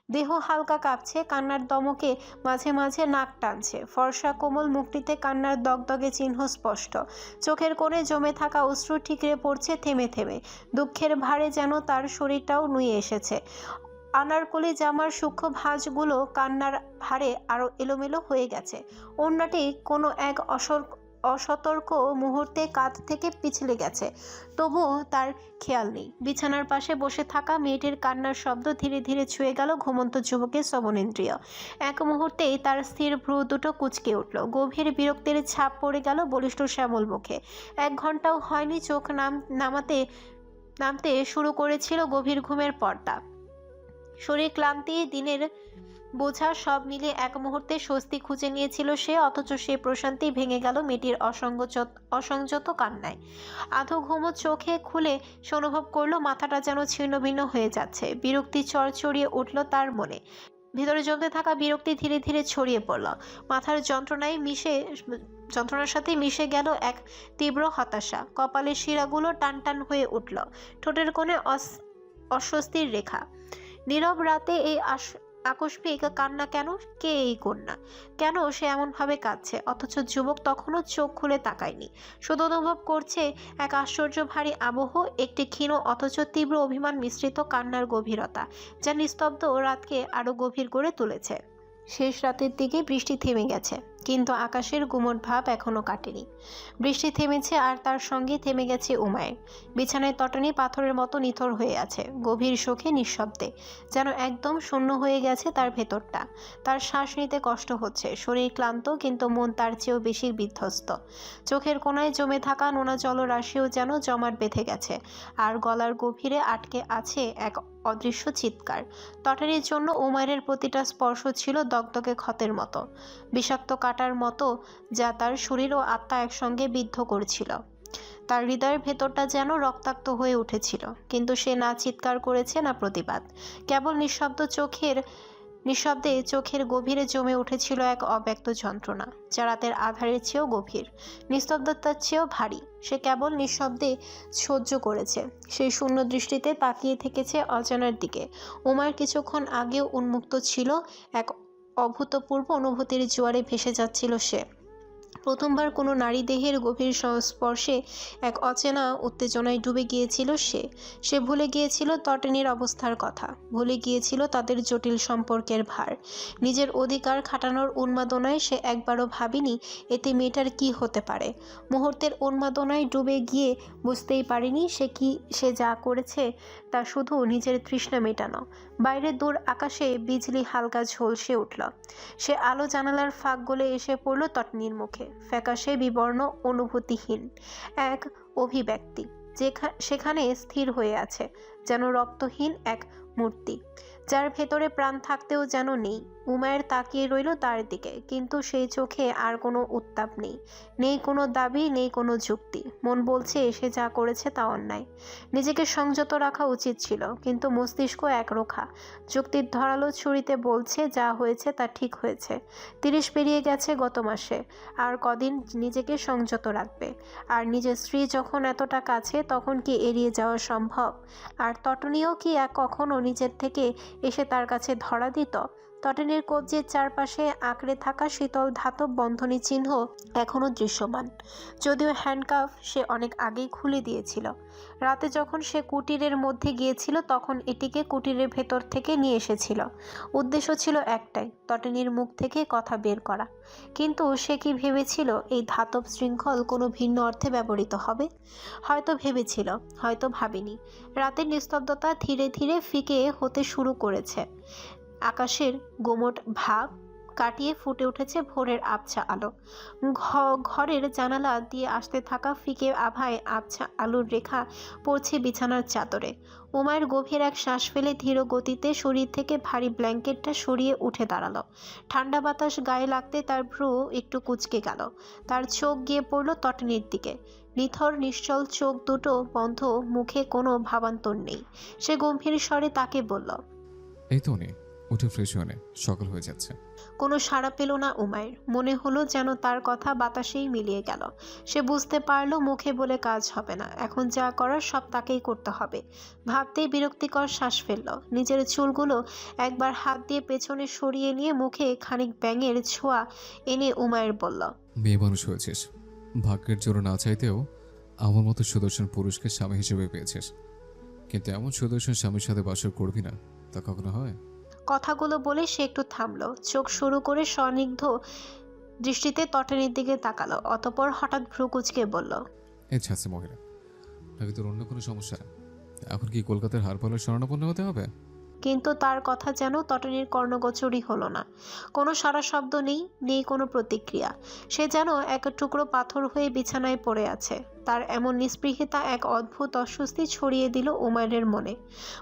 দেহ হালকা কাঁপছে, কান্নার দমকে মাঝে মাঝে নাক টানছে। ফর্সা কোমল মুখটিতে কান্নার দগদগে চিহ্ন স্পষ্ট। চোখের কোণে জমে থাকা অশ্রু ঠিকরে পড়ছে থেমে থেমে। দুঃখের ভারে যেন তার শরীরটাও নুয়ে এসেছে। আনারকলি জামার সূক্ষ্ম ভাঁজগুলো কান্নার ভারে আরো এলোমেলো হয়ে গেছে। ওড়নাটি কোনো এক অসতর্ক মুহূর্তে কাঁধ থেকে পিছলে গেছে, তবুও তার খেয়াল নেই। বিছানার পাশে বসে থাকা মেয়েটির কান্নার শব্দ ধীরে ধীরে ছুঁয়ে গেল ঘুমন্ত যুবকের শ্রবণেন্দ্রিয়। এক মুহূর্তেই তার স্থির ভ্রু দুটো কুঁচকে উঠল। গভীর বিরক্তির ছাপ পড়ে গেল বলিষ্ঠ শ্যামল মুখে। 1 ঘন্টাও হয়নি চোখ নামতে শুরু করেছিল গভীর ঘুমের পর্দা। শরীর ক্লান্তি, দিনের বোঝা সব মিলে এক মুহূর্তে স্বস্তি খুঁজে নিয়েছিল সে, অথচ সেই প্রশান্তি ভেঙে গেল মেয়েটির অসংযত কান্নায়। আধো ঘুমো চোখে খুলে সে অনুভব করলো মাথাটা যেন ছিন্ন ভিন্ন হয়ে যাচ্ছে। বিরক্তি চড়িয়ে উঠল তার মনে। ভিতরে জমতে থাকা বিরক্তি ধীরে ধীরে ছড়িয়ে পড়ল। মাথার যন্ত্রণার সাথে মিশে গেল এক তীব্র হতাশা। কপালের শিরাগুলো টান টান হয়ে উঠল। ঠোঁটের কোণে অস্বস্তির রেখা। নীরব রাতে এই আকস্মিক কান্না কেন? কে এই কন্যা? কেন সে এমনভাবে কাঁদছে? অথচ যুবক তখনও চোখ খুলে তাকায়নি। শুধু অনুভব করছে এক আশ্চর্য ভারী আবহ, একটি ক্ষীণ অথচ তীব্র অভিমান মিশ্রিত কান্নার গভীরতা, যা নিস্তব্ধ রাতকে আরো গভীর করে তুলেছে। শেষ রাতের দিকে বৃষ্টি থেমে গেছে, কিন্তু আকাশের গুমট ভাব এখনো কাটেনি। বৃষ্টি থেমেছে, আর তার সঙ্গে থেমে গেছে উমায়ের। বিছানায় তটানি পাথরের মতো নিথর হয়ে আছে, গভীর শোকে নিঃশব্দে, যেন একদম শূন্য হয়ে গেছে তার ভেতরটা। তার শ্বাস নিতে কষ্ট হচ্ছে, শরীর ক্লান্ত, কিন্তু মন তার চেয়েও বেশি বিধ্বস্ত। চোখের কোণায় জমে থাকা নোনা জলরাশিও যেন জমাট বেঁধে গেছে, আর গলার গভীরে আটকে আছে এক অদৃশ্য চিৎকার। তটানির জন্য উমায়ের প্রতিটা স্পর্শ ছিল দগদগে ক্ষতের মতো, বিষাক্ত কাটার মতো, যা তার শরীর ও আত্মা একসঙ্গে বিদ্ধ করছিল। তার হৃদয়ের ভেতরটা যেন রক্তাক্ত হয়ে উঠেছিল, কিন্তু সে না চিৎকার করেছে না প্রতিবাদ। কেবল নিঃশব্দে চোখের গভীরে জমে উঠেছিল এক অব্যক্ত যন্ত্রণা, যা রাতের আধারের চেয়েও গভীর, নিস্তব্ধতার চেয়েও ভারী। সে কেবল নিঃশব্দে সহ্য করেছে, সেই শূন্য দৃষ্টিতে তাকিয়ে থেকেছে অজানার দিকে। উমায়ের কিছুক্ষণ আগেও উন্মুক্ত ছিল, এক অভূতপূর্ব অনুভূতির জোয়ারে ভেসে যাচ্ছিল সে। প্রথমবার কোনো নারী দেহের গভীর সংস্পর্শে এক অচেনা উত্তেজনায় ডুবে গিয়েছিল সে ভুলে গিয়েছিল তটিনীর অবস্থার কথা, ভুলে গিয়েছিল তাদের জটিল সম্পর্কের ভার। নিজের অধিকার খাটানোর উন্মাদনায় সে একবারও ভাবেনি এতে মেয়েটার কি হতে পারে। মুহূর্তের উন্মাদনায় ডুবে গিয়ে বুঝতেই পারেনি সে যা করেছে তা শুধু নিজের তৃষ্ণা মেটানো। বাইরে দূর আকাশে বিজলি হালকা ঝলসে উঠল। সে আলো জানালার ফাঁক গলে এসে পড়ল তটিনীর মুখে। ফ্যাকাশে বিবর্ণ, অনুভূতিহীন এক অভিব্যক্তি সেখানে স্থির হয়ে আছে, যেন রক্তহীন এক মূর্তি, যার ভেতরে প্রাণ থাকতেও যেন নেই। উমায়ের তাকিয়ে রইল তার দিকে, কিন্তু সেই চোখে আর কোনো উত্তাপ নেই, নেই কোনো দাবি, নেই কোনো যুক্তি। মন বলছে সে যা করেছে তা অন্যায়, নিজেকে সংযত রাখা উচিত ছিল, কিন্তু মস্তিষ্ক একরোখা। যুক্তির ধারালো ছুরিতে বলছে যা হয়েছে তা ঠিক হয়েছে। 30 পেরিয়ে গেছে গত মাসে, আর কদিন নিজেকে সংযত রাখবে? আর নিজের স্ত্রী যখন এতটা কাছে, তখন কি এড়িয়ে যাওয়া সম্ভব? আর তটনীও কি কখনো নিজের থেকে এসে তার কাছে ধরা দিত? তটিনীর কবজির চারপাশে আঁকড়ে থাকা শীতল ধাতব বন্ধনী চিহ্ন এখনও দৃশ্যমান, যদিও হ্যান্ডকাফ সে অনেক আগেই খুলে দিয়েছিল। রাতে যখন সে কুটিরের মধ্যে গিয়েছিল, তখন এটিকে কুটিরের ভেতর থেকে নিয়ে এসেছিল। উদ্দেশ্য ছিল একটাই, তটিনীর মুখ থেকে কথা বের করা। কিন্তু সে কি ভেবেছিল এই ধাতব শৃঙ্খল কোনো ভিন্ন অর্থে ব্যবহৃত হবে? হয়তো ভেবেছিল, হয়তো ভাবেনি। রাতের নিস্তব্ধতা ধীরে ধীরে ফিকে হতে শুরু করেছে। আকাশের গোমট ভাব কাটিয়ে ফুটে উঠেছে ভোরের আবছা আলো। ঘরের জানালা দিয়ে আসতে থাকা ফিকে আভায় আবছা আলোর রেখা পড়ছে বিছানার চাদরে। উমায়ের গভীর এক শ্বাস ফেলে ধীর গতিতে শরীর থেকে ভারী ব্ল্যাঙ্কেটটা সরিয়ে উঠে দাঁড়ালো। ঠান্ডা বাতাস গায়ে লাগতে তার ভ্রু একটু কুঁচকে গেল। তার চোখ গিয়ে পড়ল তটিনীর দিকে। নিথর নিশ্চল চোখ দুটো বন্ধ, মুখে কোনো ভাবান্তর নেই। সে গম্ভীর স্বরে তাকে বলল, এই তনি, উঠে ফ্রেশ হয়ে নে, সকাল হয়ে যাচ্ছে। কোনো সাড়া পেল না উমায়ের। মনে হলো যেন তার কথা বাতাসেই মিলিয়ে গেল। সে বুঝতে পারলো মুখে বলে কাজ হবে না, এখন যা করার সব তাকেই করতে হবে। ভাবতেই বিরক্তিকর শ্বাস ফেলল। নিজের চুলগুলো একবার হাত দিয়ে পেছনে সরিয়ে নিয়ে মুখে খানিক ব্যাঙের ছোঁয়া এনে উমায়ের বলল, মেয়ে মানুষ হয়েছিস, ভাগ্যের জোরে না চাইতেও আমার মতো সুদর্শন পুরুষকে স্বামী হিসেবে পেয়েছিস, কিন্তু এমন সুদর্শন স্বামীর সাথে বাসর করবি না, তা কখনো হয়? কথাগুলো বলে সে একটু থামলো, চোখ শুরু করে স্নিগ্ধ দৃষ্টিতে তটানির দিকে তাকালো। অতঃপর হঠাৎ ভ্রু কুঁচকে বলল, এই ছাত্রী মহিলা, নাকি তোর অন্য কোনো সমস্যা? এখন কি কলকাতার হারপালের শরণাপন্ন হতে হবে? কিন্তু তার কথা যেন তটনির কর্ণগোচরই হলো না। কোনো সাড়া শব্দ নেই, নেই কোনো প্রতিক্রিয়া। সে যেন এক টুকরো পাথর হয়ে বিছানায় পড়ে আছে। তার এমন নিস্পৃহতা এক অদ্ভুত অস্বস্তি ছড়িয়ে দিল উমায়ের মনে।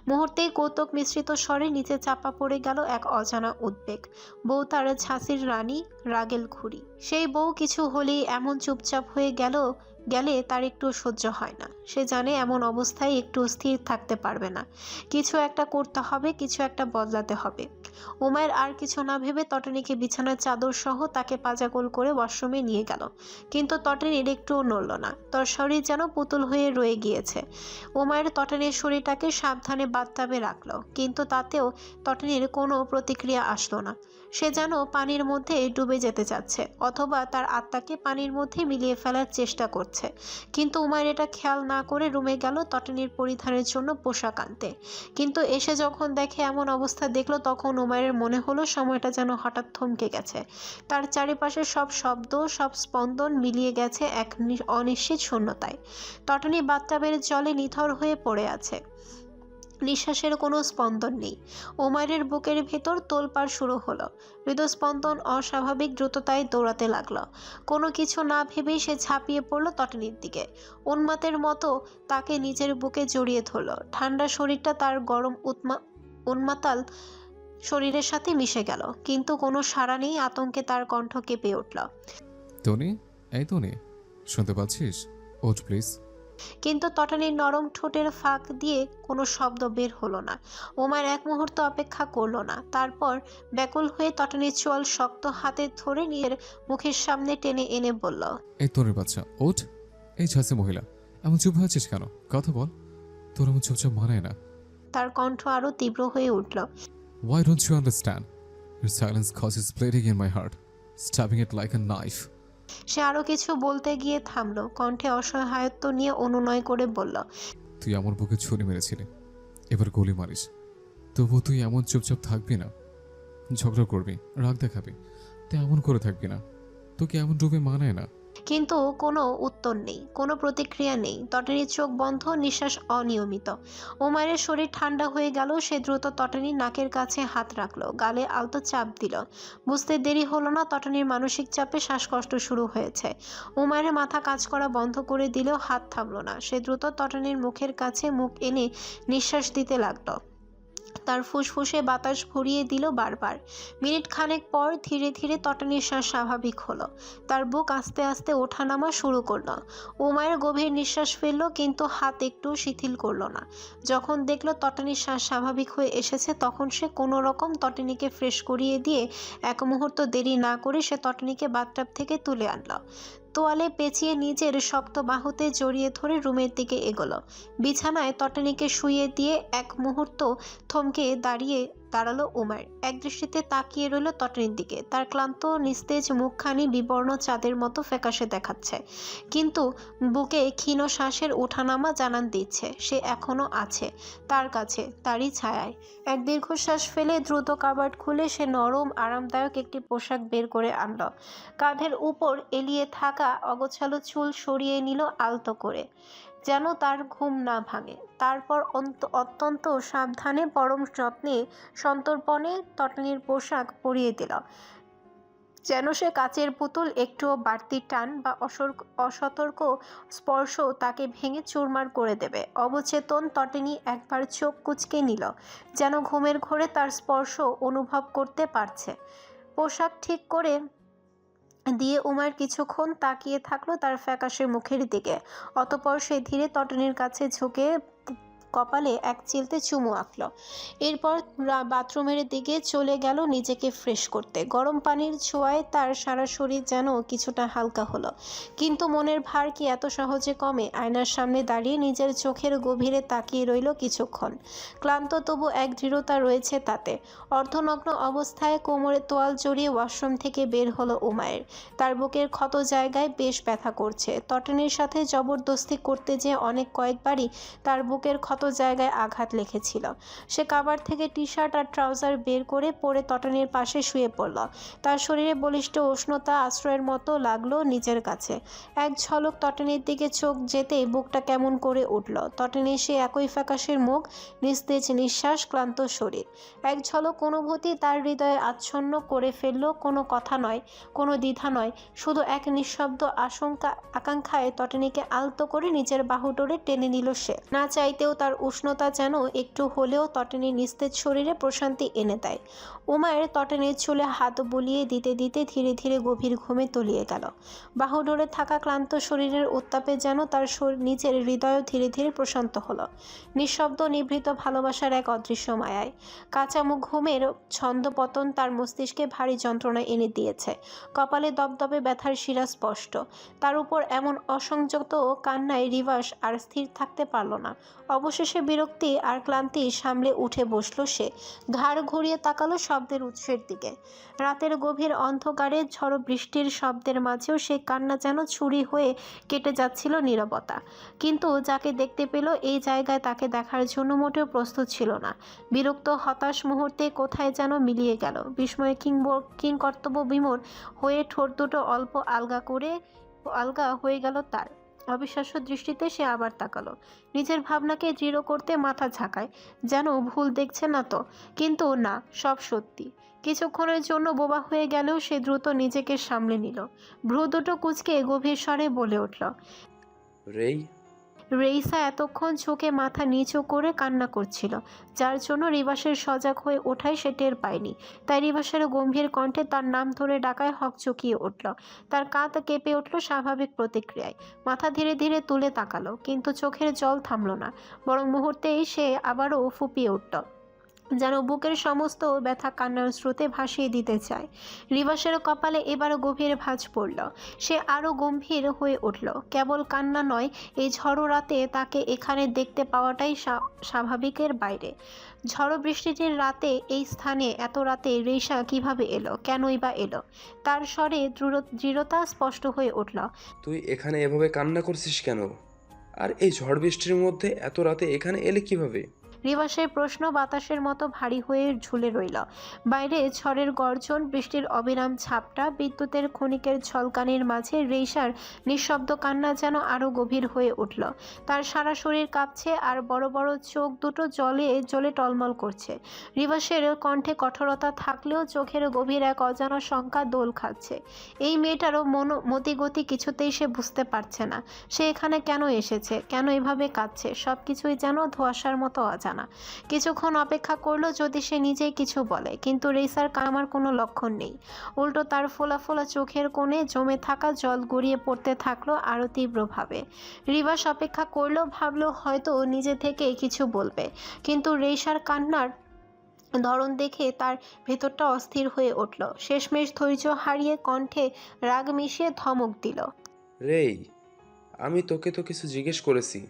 মুহূর্তেই কৌতুক মিশ্রিত স্বরে নিচে চাপা পড়ে গেল এক অজানা উদ্বেগ। বউ তার ঝাঁসির রানী, রাগেল খুড়ি। সেই বউ কিছু হলেই এমন চুপচাপ হয়ে গেলে তার একটু সহ্য হয় না। সে জানে এমন অবস্থায় একটু স্থির থাকতে পারবে না। কিছু একটা করতে হবে, কিছু একটা বদলাতে হবে। উমায়ের আর কিছু না ভেবে তটনীকে বিছানার চাদর সহ তাকে পাজাগোল করে ওয়াশরুমে নিয়ে গেল। কিন্তু তটনীর একটুও নড়ল না, তার শরীর যেন পুতুল হয়ে রয়ে গিয়েছে। উমায়ের তটনীর শরীরটাকে সাবধানে বাথটাবে রাখলো, কিন্তু তাতেও তটনীর কোনো প্রতিক্রিয়া আসলো না। সে যেন পানির মধ্যে ডুবে যেতে চাচ্ছে, অথবা তার আত্মাকে পানির মধ্যে মিলিয়ে ফেলার চেষ্টা করছে। কিন্তু উমায়ের এটা খেয়াল না করে রুমে গেল তটনীর পরিধানের জন্য পোশাক আনতে। কিন্তু এসে যখন দেখে এমন অবস্থা দেখলো, তখন উমায়ের মনে হলো সময়টা যেন হঠাৎ থমকে গেছে। তার চারিপাশে সব শব্দ, সব স্পন্দন মিলিয়ে গেছে এক অনিশ্চিত শূন্যতায়। তটনী বাথটাবের জলে নিথর হয়ে পড়ে আছে। নিঃশ্বাসের কোনো স্পন্দন নেই। উমায়ের বুকের ভেতর তোলপাড় শুরু হলো। হৃদস্পন্দন অস্বাভাবিক দ্রুততায় দৌড়াতে লাগলো। কোনো কিছু না ভেবেই সে ঝাঁপিয়ে পড়ল তটনীর দিকে। উন্মাতের মতো তাকে নিজের বুকে জড়িয়ে ধরল। ঠান্ডা শরীরটা তার গরম উন্মাতাল শরীরের সাথে মিশে গেল, কিন্তু কোনো সাড়া নেই। আতঙ্কে তার কণ্ঠ কেঁপে উঠল। টনি, এই টনি, শুনতে পাচ্ছিস? ওঠ প্লিজ। কিন্তু তটানির নরম ঠোঁটের ফাঁক দিয়ে কোনো শব্দ বের হলো না। ওমার এক মুহূর্ত অপেক্ষা করলো না, তারপর ব্যাকুল হয়ে তটানির চোয়াল শক্ত হাতে ধরে নিজের মুখের সামনে টেনে এনে বলল, এই টনির বাচ্চা, ওঠ। এই ছাত্রী মহিলা, এমন চুপ হয়ে আছিস কেন? কথা বল, তোর এমন চুপচাপ মানায় না। তার কণ্ঠ আরো তীব্র হয়ে উঠল। Why don't you understand? Your silence causes bleeding in my heart, stabbing it like a knife. সে আরো কিছু বলতে গিয়ে থামলো, কণ্ঠে অসহায়ত্ব নিয়ে অনুনয় করে বলল, তুই আমার বুকে ছুরি মেরেছিলি, এবার গুলি মারিস। তবু তুই এমন চুপচাপ থাকবি না, ঝগড়া করবি, রাগ দেখাবি, তুই এমন করে থাকবি না। তোকে এমন রূপে মানায় না। কিন্তু কোনো উত্তর নেই, কোনো প্রতিক্রিয়া নেই। তটানির চোখ বন্ধ, নিঃশ্বাস অনিয়মিত। ওমায়ের শরীর ঠান্ডা হয়ে গেল। সে দ্রুত তটানির নাকের কাছে হাত রাখলো, গালে আলতো চাপ দিল। বুঝতে দেরি হলো না, তটানির মানসিক চাপে শ্বাসকষ্ট শুরু হয়েছে। ওমায়ের মাথা কাজ করা বন্ধ করে দিলেও হাত থামলো না। সে দ্রুত তটানির মুখের কাছে মুখ এনে নিঃশ্বাস দিতে লাগলো। তার ফুসফুসে বাতাস ভরিয়ে দিল বারবার। মিনিট খানেক পর ধীরে ধীরে তটানির শ্বাস স্বাভাবিক হলো। তার বুক আস্তে আস্তে ওঠানামা শুরু করলো। উমায়ের গভীর নিঃশ্বাস ফেললো, কিন্তু হাত একটু শিথিল করলো না। যখন দেখলো তটানির শ্বাস স্বাভাবিক হয়ে এসেছে, তখন সে কোনো রকম তটানিকে ফ্রেশ করিয়ে দিয়ে এক মুহূর্ত দেরি না করে সে তটানিকে বাথটাব থেকে তুলে আনলো। তোয়ালে পেঁচিয়ে নিজের শক্ত বাহুতে জড়িয়ে ধরে রুমের দিকে এগোলো। বিছানায় তটানিকে শুইয়ে দিয়ে এক মুহূর্ত থমকে দাঁড়ালো উমার। এক দৃষ্টিতে তাকিয়ে রইল তটানির দিকে। তার ক্লান্ত নিস্তেজ মুখখানি বিবর্ণ চাঁদের মতো ফ্যাকাশে দেখাচ্ছে, কিন্তু বুকে ক্ষীণ শ্বাসের ওঠানামা জানান দিচ্ছে সে এখনো আছে তার কাছে, তারই ছায়ায়। এক দীর্ঘশ্বাস ফেলে দ্রুত কাবার্ড খুলে সে নরম আরামদায়ক একটি পোশাক বের করে আনলো। কাঁধের উপর এলিয়ে থাকা অগোছালো চুল সরিয়ে নিল আলতো করে, যেন তার ঘুম না ভাঙে। তারপর অত্যন্ত সাবধানে, পরম যত্নে, সন্তর্পণে তটানির পোশাক পরিয়ে দিল, যেন সে কাচের পুতুল। একটুও বাড়তি টান বা অসতর্ক স্পর্শ তাকে ভেঙে চুরমার করে দেবে। অবচেতন তটিনী একবার চোখ কুঁচকে নিল, যেন ঘুমের ঘোরে তার স্পর্শ অনুভব করতে পারছে। পোশাক ঠিক করে দিয়ে উমার কিছুক্ষণ তাকিয়ে থাকলো তার ফ্যাকাশে মুখের দিকে। অতঃপর সে ধীরে তটনির কাছে ঝুঁকে কপালে এক চিলতে চুমু আঁকল। এরপর বাথরুমের দিকে চলে গেল নিজেকে ফ্রেশ করতে। গরম পানির ছোঁয়ায় তার সারা শরীর যেন কিছুটা হালকা হলো। কিন্তু মনের ভার কি এত সহজে কমে? আয়নার সামনে দাঁড়িয়ে নিজের চোখের গভীরে তাকিয়ে রইল কিছুক্ষণ। ক্লান্ত তবু এক দৃঢ়তা রয়েছে তাতে। অর্ধনগ্ন অবস্থায় কোমরে তোয়াল জড়িয়ে ওয়াশরুম থেকে বের হলো উমায়ের। তার বুকের ক্ষত জায়গায় বেশ ব্যথা করছে। তটনির সাথে জবরদস্তি করতে যেয়ে কয়েকবারই তার বুকের ক্ষত জায়গায় আঘাত লেগেছিল। সে কাবার থেকে টি শার্ট আর ট্রাউজার বের করে পরে তটনির পাশে শুয়ে পড়ল। তার শরীরে বলিষ্ঠ উষ্ণতা আশ্রয়ের মতো লাগলো নিজের কাছে। এক ঝলক তটনির দিকে চোখ যেতেই বুকটা কেমন করে উঠল। তটনি সে একই ফ্যাকাশের মুখ, নিস্তেজ নিঃশ্বাস, ক্লান্ত শরীর। এক ঝলক অনুভূতি তার হৃদয়ে আচ্ছন্ন করে ফেলল। কোনো কথা নয়, কোনো দ্বিধা নয়, শুধু এক নিঃশব্দ আকাঙ্ক্ষায় তটনিকে আলতো করে নিজের বাহু ডোরে টেনে নিল সে। না চাইতেও তার উষ্ণতা যেন একটু হলেও তটনির নিস্তেজ শরীরে প্রশান্তি এনে দেয়। উমায়ের তটনির চুলে হাত বুলিয়ে দিতে দিতে ধীরে ধীরে গভীর ঘুমে তলিয়ে গেল। বাহু ডোরে থাকা ক্লান্ত শরীরের উত্তাপে যেন তার নিচের হৃদয় ধীরে ধীরে প্রশান্ত হলো। নিঃশব্দ নিভৃত ভালোবাসার এক অদৃশ্য মায়ায় কাঁচা ঘুমের ছন্দপতন তার মস্তিষ্কে ভারী যন্ত্রণা এনে দিয়েছে। কপালে দপদপে ব্যথার শিরা স্পষ্ট। তার উপর এমন অসংযত কান্নায় রিভাস আর স্থির থাকতে পারল না। অবশেষে বিরক্তি আর ক্লান্তি সামলে উঠে বসল সে। ঘাড় ঘুরিয়ে তাকালো শব্দের উৎসের দিকে। রাতের গভীর অন্ধকারে ঝড়ো বৃষ্টির শব্দের মাঝেও সেই কান্না যেন ছুরি হয়ে কেটে যাচ্ছিল নীরবতা। কিন্তু যাকে দেখতে পেল এই জায়গায় তাকে দেখার জন্য মোটেও প্রস্তুত ছিল না। বিরক্ত হতাশ মুহূর্তে কোথায় যেন মিলিয়ে গেল। বিস্ময়ে কিংকর্তব্য বিমূঢ় হয়ে ঠোঁট দুটো অল্প আলগা হয়ে গেল তার। অবিশ্বাস্য দৃষ্টিতে সে আবার তাকালো। নিজের ভাবনাকে দৃঢ় করতে মাথা ঝাঁকায়, যেন ভুল দেখছে না তো। কিন্তু না, সব সত্যি। কিছুক্ষণের জন্য বোবা হয়ে গেলেও সে দ্রুত নিজেকে সামলে নিল। ভ্রু দুটো কুঁচকে গভীর স্বরে বলে উঠল, রেই। রেইসা এতক্ষণ চোখে মাথা নিচু করে কান্না করছিল, যার জন্য রিবাসের সজাগ হয়ে ওঠায় সে টের পায়নি। তাই রিবাসের গম্ভীর কণ্ঠে তার নাম ধরে ডাকায় হকচকিয়ে উঠল। তার কাঁধ কেঁপে উঠল স্বাভাবিক প্রতিক্রিয়ায়। মাথা ধীরে ধীরে তুলে তাকালো, কিন্তু চোখের জল থামল না, বরং মুহূর্তেই সে আবারও ফুঁপিয়ে উঠল, যেন বুকের সমস্ত ব্যথা কান্নার স্রোতে ভাসিয়ে দিতে চায়। রিবাসের কপালে এবারও গভীর ভাঁজ পড়ল। সে আরও গম্ভীর হয়ে উঠল। কেবল কান্না নয়, এই ঝড়ো রাতে তাকে এখানে দেখতে পাওয়াটাই স্বাভাবিকের বাইরে। ঝড়ো বৃষ্টিটির রাতে এই স্থানে এত রাতে রেশা কিভাবে এলো? কেনই বা এলো? তার স্বরে দৃঢ়তা স্পষ্ট হয়ে উঠল। তুই এখানে এভাবে কান্না করছিস কেন? আর এই ঝড় বৃষ্টির মধ্যে এত রাতে এখানে এলে কিভাবে? রিবাসের প্রশ্ন বাতাসের মতো ভারী হয়ে ঝুলে রইল। বাইরে ঝড়ের গর্জন, বৃষ্টির অবিরাম ঝাপটা, বিদ্যুতের ক্ষণিকের ঝলকানির মাঝে রেইসার নিঃশব্দ কান্না যেন আরও গভীর হয়ে উঠল। তার সারা শরীর কাঁপছে আর বড় বড় চোখ দুটো জলে জ্বলে টলমল করছে। রিবাসের কণ্ঠে কঠোরতা থাকলেও চোখের গভীর এক অজানা শঙ্কা দোল খাচ্ছে। এই মেয়েটারও মতিগতি কিছুতেই সে বুঝতে পারছে না। সে এখানে কেন এসেছে, কেন এভাবে কাঁদছে, সব কিছুই যেন ধোঁয়াশার মতো অজানা। কিছুক্ষণ অপেক্ষা করলো যদি সে নিজেই কিছু বলে, কিন্তু রেইসার কামার কোনো লক্ষণ নেই। উল্টো তার ফোলা ফোলা চোখের কোণে জমে থাকা জল গড়িয়ে পড়তে থাকলো আরও তীব্রভাবে। রিবাস অপেক্ষা করলো, ভাবলো হয়তো নিজে থেকে কিছু বলবে, কিন্তু রেইসার কান্নার ধরন দেখে তার ভেতরটা অস্থির হয়ে উঠল। শেষমেশ ধৈর্য হারিয়ে কণ্ঠে রাগ মিশিয়ে ধমক দিল, রেই, আমি তোকে তো কিছু জিজ্ঞেস করেছি,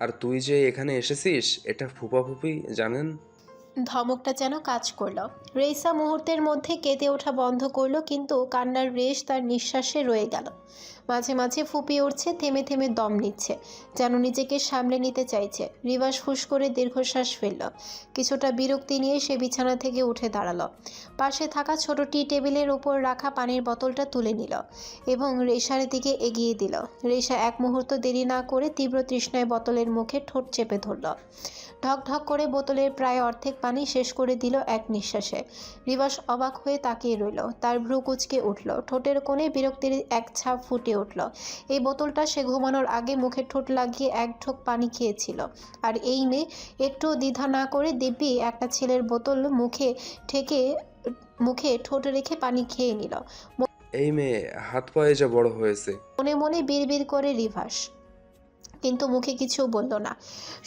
আর তুই যে এখানে এসেছিস এটা ফুপাফুপি জানেন? ধমকটা যেন কাজ করল। রেইসা মুহূর্তের মধ্যে কেঁদে ওঠা বন্ধ করলো, কিন্তু কান্নার রেশ তার নিঃশ্বাসে রয়ে গেল। মাঝে মাঝে ফুপিয়ে উঠছে, থেমে থেমে দম নিচ্ছে, যেন নিজেকে সামলে নিতে চাইছে। রিবাস ফুস করে দীর্ঘশ্বাস ফেলল। কিছুটা বিরক্তি নিয়ে সে বিছানা থেকে উঠে দাঁড়ালো। পাশে থাকা ছোট টি টেবিলের উপর রাখা পানির বোতলটা তুলে নিল এবং রেশার দিকে এগিয়ে দিল। রেশা এক মুহূর্ত দেরি না করে তীব্র তৃষ্ণায় বোতলের মুখে ঠোঁট চেপে ধরল। ঢক ঢক করে বোতলের প্রায় অর্ধেক পানি শেষ করে দিল এক নিঃশ্বাসে। রিবাস অবাক হয়ে তাকিয়ে রইল। তার ভ্রু কুঁচকে উঠল, ঠোঁটের কোণে বিরক্তির এক ছাপ ফুটে উঠল। এই বোতলটা সে ঘুমানোর আগে মুখে ঠোঁট লাগিয়ে এক ঢোক পানি খেয়েছিল, আর এই মেয়ে একটু দ্বিধা না করে দিব্যি একটা ছেলের বোতল মুখে ঠোঁট রেখে পানি খেয়ে নিল। এই মেয়ে হাত পায়ে যা বড় হয়েছে। মনে মনে বিড়বিড় করে রিভাস, কিন্তু মুখে কিছু বলল না,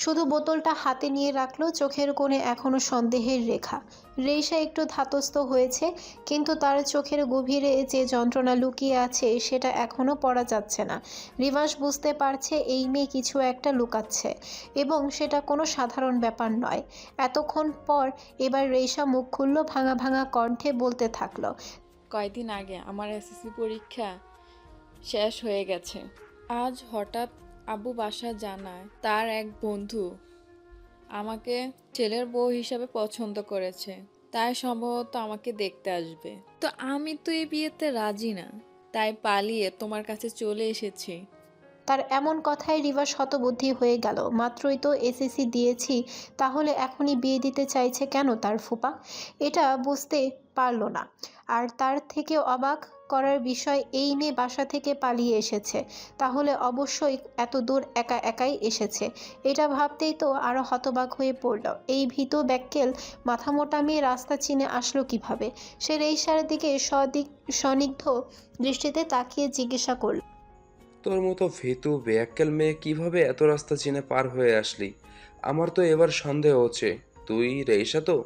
শুধু বোতলটা হাতে নিয়ে রাখলো। চোখের কোণে এখনো সন্দেহের রেখা। রেইসা একটু ধাতস্থ হয়েছে, কিন্তু তার চোখের গভীরে যে যন্ত্রণা লুকিয়ে আছে সেটা এখনো পড়া যাচ্ছে না। রিভাস বুঝতে পারছে এই মেয়ে কিছু একটা লুকাচ্ছে, এবং সেটা কোনো সাধারণ ব্যাপার নয়। এতক্ষণ পর এবার রেইসা মুখ খুলল, ভাঙা ভাঙা কণ্ঠে বলতে থাকলো। কয়দিন আগে আমার এসএসসি পরীক্ষা শেষ হয়ে গেছে। আজ হঠাৎ আব্বু বাসা জানায় তার এক বন্ধু আমাকে ছেলের বউ হিসাবে পছন্দ করেছে, তাই সম্ভবত আমাকে দেখতে আসবে। তো আমি তো এই বিয়েতে রাজি না, তাই পালিয়ে তোমার কাছে চলে এসেছি। তার এমন কথায় রিভাস হতবুদ্ধি হয়ে গেল। মাত্রই তো এসএসসি দিয়েছি, তাহলে এখনই বিয়ে দিতে চাইছে কেন তার ফুপা? এটা বুঝতে পারল না। আর তার থেকেও অবাক করার বিষয়, এই মেয়ে বাসা থেকে পালিয়ে এসেছে, তাহলে অবশ্যই এত দূর একা একাই এসেছে। এটা ভাবতেই তো আরও হতবাক হয়ে পড়ল। এই ভীতু ব্যাক্কেল মাথামোটা মেয়ে রাস্তা চিনে আসলো কিভাবে? সে রেইসার দিকে সনিগ্ধ দৃষ্টিতে তাকিয়ে জিজ্ঞাসা করল, তোর মতো ভীতু বেয়াক্কেল মেয়ে কিভাবে এত রাস্তা চিনে পার হয়ে আসলি? আমার তো এবার সন্দেহ হচ্ছে তুই রেইসা তো।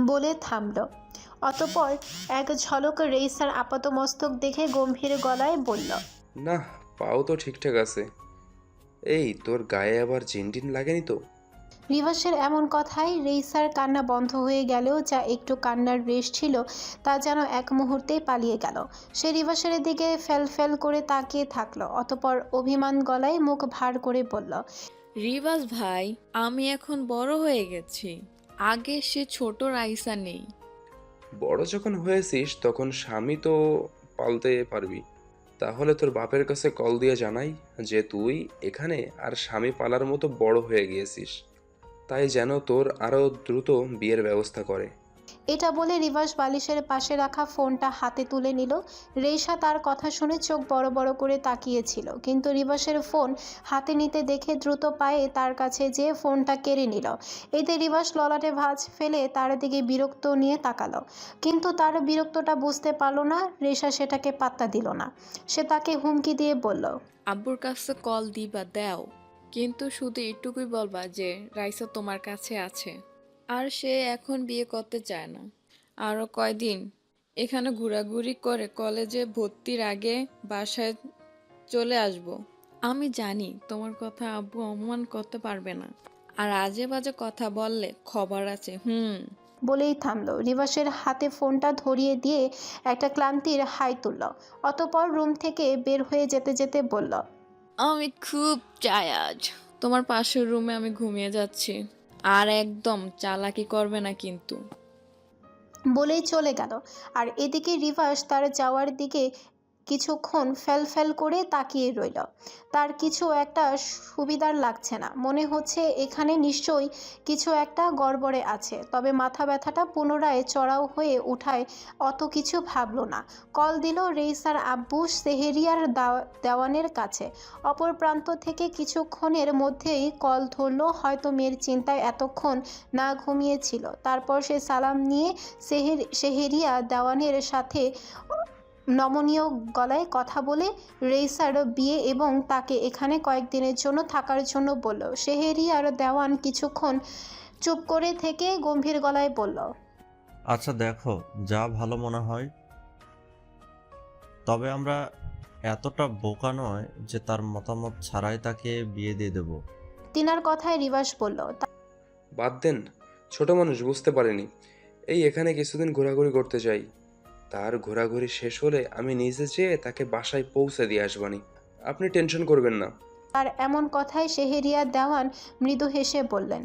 বলে থামল। অতঃপর এক ঝলক রেইসার আপাতমস্তক দেখে গম্ভীর গলায় বলল, না, পাও তো ঠিকঠাক আছে। এই তোর গায়ে আবার জিনটিন লাগেনি তো? রিভাসের এমন কথায় রেইসার কান্না বন্ধ হয়ে গেলেও যা একটু কান্নার রেশ ছিল তা যেন এক মুহূর্তেই পালিয়ে গেল। সে রিভাসের দিকে ফেল ফেল করে তাকিয়ে থাকলো। অতঃপর অভিমান গলায় মুখ ভার করে বলল, রিবাস ভাই, আমি এখন বড় হয়ে গেছি, আগে সে ছোট রাইসা নেই। বড় যখন হয়েছিস তখন স্বামী তো পালতে পারবি। তাহলে তোর বাপের কাছে কল দিয়ে জানাই যে তুই এখানে আর স্বামী পালার মতো বড় হয়ে গিয়েছিস, তাই যেন তোর আরও দ্রুত বিয়ের ব্যবস্থা করে। এটা বলে রিভাস বালিশের পাশে রাখা ফোনটা হাতে তুলে নিল। রেইসা তার কথা শুনে চোখ বড় বড় করে তাকিয়েছিল, কিন্তু রিভাসের ফোন হাতে নিতে দেখে দ্রুত পায়ে তার কাছে যেয়ে ফোনটা কেড়ে নিল। এতে রিভাস ললাটে ভাঁজ ফেলে তার দিকে বিরক্ত নিয়ে তাকালো, কিন্তু তার বিরক্তটা বুঝতে পারলো না। রেইসা সেটাকে পাত্তা দিল না। সে তাকে হুমকি দিয়ে বলল, আব্বুর কাছে কল দিবা দাও, কিন্তু শুধু এটুকুই বলবা যে রাইসা তোমার কাছে আছে আর সে এখন বিয়ে করতে চায় না। আরও কয়দিন এখানে ঘোরাঘুরি করে কলেজে ভর্তির আগে বাসায় চলে আসব। আমি জানি তোমার কথা আব্বু অপমান করতে পারবে না, আর আজে বাজে কথা বললে খবর আছে। বলেই থামলো। রিভাসের হাতে ফোনটা ধরিয়ে দিয়ে একটা ক্লান্তির হাই তুলল। অতঃপর রুম থেকে বের হয়ে যেতে যেতে বলল, আমি খুব টায়ার্ড, তোমার পাশের রুমে আমি ঘুমিয়ে যাচ্ছি, আর একদম চালাকি করবে না কিন্তু। বলেই চলে গেল। আর এদিকে রিভাস তার যাওয়ার দিকে কিছুক্ষণ ফেল ফেল করে তাকিয়ে রইল। তার কিছু একটা সুবিধার লাগছে না। মনে হচ্ছে এখানে নিশ্চয়ই কিছু একটা গড়বড়ে আছে। তবে মাথা ব্যথাটা পুনরায় চড়াও হয়ে উঠায় অত কিছু ভাবলো না। কল দিল রেইসার আব্বু সেহেরিয়ার দেওয়ানের কাছে। অপর প্রান্ত থেকে কিছুক্ষণের মধ্যেই কল ধরলো। হয়তো মেয়ের চিন্তায় এতক্ষণ না ঘুমিয়েছিল। তারপর সে সালাম নিয়ে সেহেরিয়া দেওয়ানের সাথে নমনীয় গলায় কথা বলে রেইসার বিয়ে এবং তাকে এখানে কয়েকদিনের জন্য থাকার জন্য বলল। সেহেরিয়ার দেওয়ান কিছুক্ষণ চুপ করে থেকে গম্ভীর গলায় বলল, আচ্ছা দেখো যা ভালো মনে হয়, তবে আমরা এতটা বোকা নয় যে তার মতামত ছাড়াই তাকে বিয়ে দিয়ে দেব। তিনার কথায় রিভাস বলল, বাদ দেন, ছোট মানুষ বুঝতে পারেনি। এই এখানে কিছুদিন ঘোরাঘুরি করতে চাই, তার ঘোরাঘুরি শেষ হলে আমি নিজে যেয়ে তাকে বাসায় পৌঁছে দিয়ে আসবানি। আপনি টেনশন করবেন না। তার এমন কথায় সেহেরিয়া দেওয়ান মৃদু হেসে বললেন,